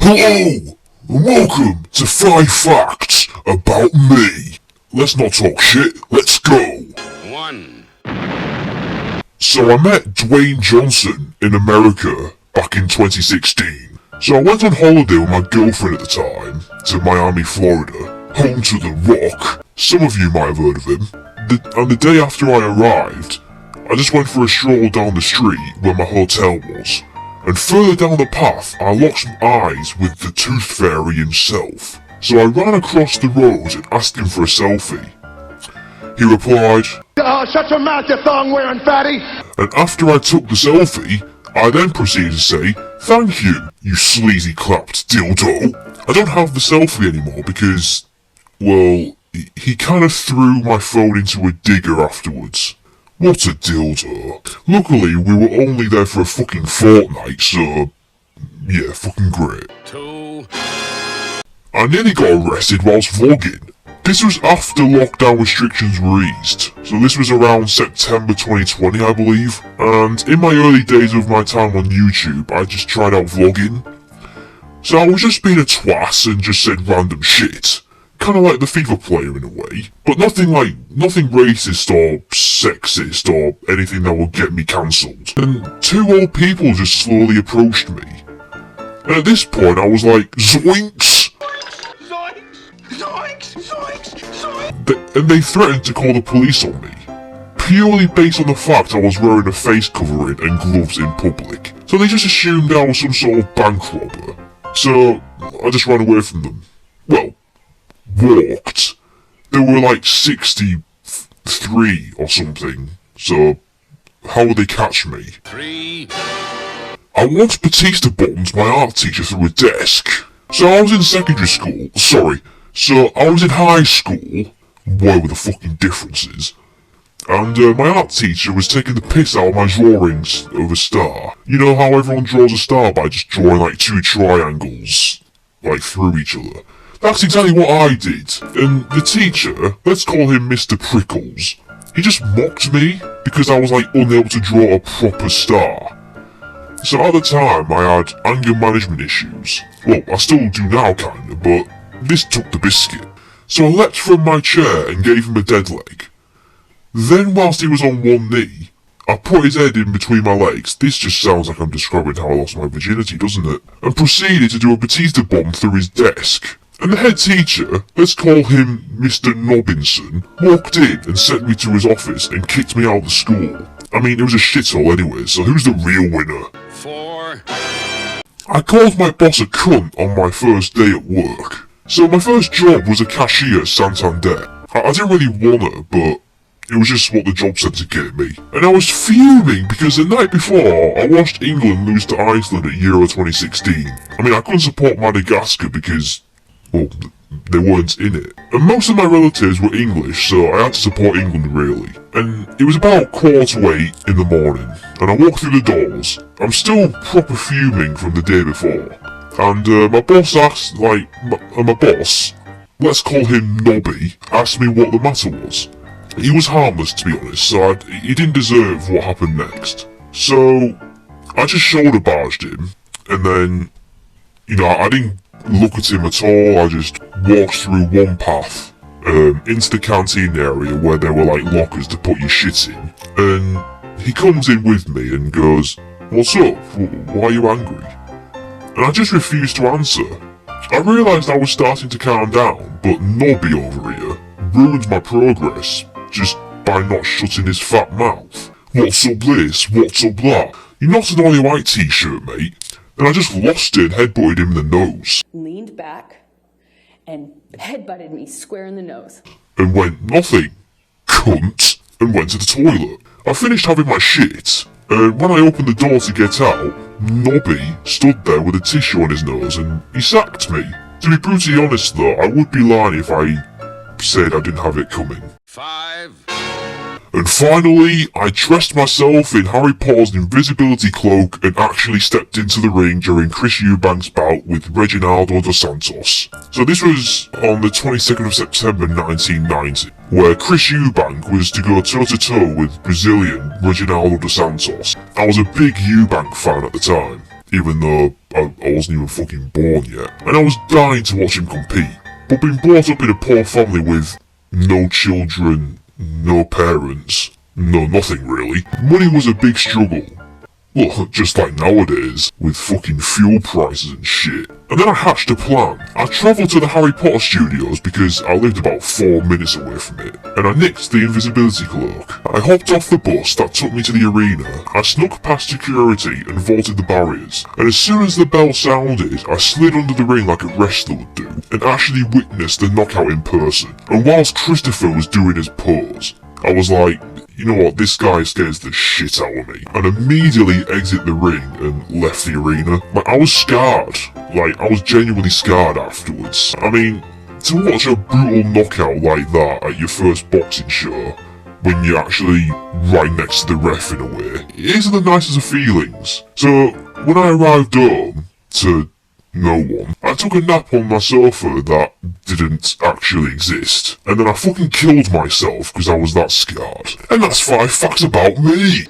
Hello, and welcome to 5 Facts About Me. Let's not talk shit, let's go. 1. So I met Dwayne Johnson in America back in 2016. So I went on holiday with my girlfriend at the time to Miami, Florida, home to The Rock. Some of you might have heard of him. And the day after I arrived, I just went for a stroll down the street where my hotel was. And further down the path, I locked eyes with the Tooth Fairy himself. So I ran across the road and asked him for a selfie. He replied, shut your mouth, you thong-wearing fatty! And after I took the selfie, I then proceeded to say, thank you, you sleazy clapped dildo. I don't have the selfie anymore because, well, he kind of threw my phone into a digger afterwards. What a dildo. Luckily, we were only there for a fucking fortnight, so yeah, fucking great. 2. I nearly got arrested whilst vlogging. This was after lockdown restrictions were eased, so this was around September 2020 I believe, and in my early days of my time on YouTube I just tried out vlogging. So I was just being a twat and just said random shit. Kinda like the FIFA player in a way, but nothing racist or sexist or anything that will get me cancelled. And 2 old people just slowly approached me. And at this point I was like, zoinks! And they threatened to call the police on me, purely based on the fact I was wearing a face covering and gloves in public. So they just assumed I was some sort of bank robber. So I just ran away from them. Well, walked. There were like 63 or something, so how would they catch me? 3. I once Batista bombed my art teacher through a desk. So I was in secondary school, so I was in high school, boy with the fucking differences, and my art teacher was taking the piss out of my drawings of a star. You know how everyone draws a star by just drawing like 2 triangles, like through each other? That's exactly what I did, and the teacher, let's call him Mr. Prickles, he just mocked me because I was like unable to draw a proper star. So at the time I had anger management issues. Well, I still do now kinda, but this took the biscuit. So I leapt from my chair and gave him a dead leg. Then whilst he was on one knee, I put his head in between my legs, this just sounds like I'm describing how I lost my virginity, doesn't it? And proceeded to do a Batista bomb through his desk. And the head teacher, let's call him Mr. Nobbinson, walked in and sent me to his office and kicked me out of the school. I mean, it was a shithole anyway, so who's the real winner? 4. I called my boss a cunt on my first day at work. So my first job was a cashier at Santander. I didn't really wanna, but it was just what the job centre gave me. And I was fuming because the night before, I watched England lose to Iceland at Euro 2016. I mean, I couldn't support Madagascar because, well, they weren't in it. And most of my relatives were English, so I had to support England really. And it was about 7:15 in the morning, and I walked through the doors. I'm still proper fuming from the day before. And my boss asked, my boss, let's call him Nobby, asked me what the matter was. He was harmless to be honest, so he didn't deserve what happened next. So I just shoulder barged him, and then, you know, I didn't look at him at all, I just walked through one path, into the canteen area where there were like lockers to put your shit in, and he comes in with me and goes, what's up, why are you angry? And I just refused to answer. I realised I was starting to calm down, but Nobby over here ruined my progress just by not shutting his fat mouth. What's up this, what's up that? You're not an Ollie White t-shirt, mate. And I just lost it and headbutted him in the nose. Leaned back and headbutted me square in the nose. And went, nothing, cunt, and went to the toilet. I finished having my shit, and when I opened the door to get out, Nobby stood there with a tissue on his nose and he sacked me. To be brutally honest though, I would be lying if I said I didn't have it coming. 5. And finally, I dressed myself in Harry Potter's invisibility cloak and actually stepped into the ring during Chris Eubank's bout with Reginaldo dos Santos. So this was on the 22nd of September 1990, where Chris Eubank was to go toe-to-toe with Brazilian Reginaldo dos Santos. I was a big Eubank fan at the time. even though I wasn't even fucking born yet. And I was dying to watch him compete. But being brought up in a poor family with no children, no parents, no nothing really, money was a big struggle. Well, just like nowadays, with fucking fuel prices and shit. And then I hatched a plan. I travelled to the Harry Potter studios because I lived about 4 minutes away from it, and I nicked the invisibility cloak. I hopped off the bus that took me to the arena, I snuck past security and vaulted the barriers, and as soon as the bell sounded, I slid under the ring like a wrestler would do, and actually witnessed the knockout in person. And whilst Christopher was doing his pose, I was like, you know what, this guy scares the shit out of me. And immediately exit the ring and left the arena. Like, I was scarred. Like, I was genuinely scarred afterwards. I mean, to watch a brutal knockout like that at your first boxing show, when you're actually right next to the ref in a way, it isn't the nicest of feelings. So, when I arrived home to no one, I took a nap on my sofa that didn't actually exist, and then I fucking killed myself because I was that scarred. And that's 5 facts about me!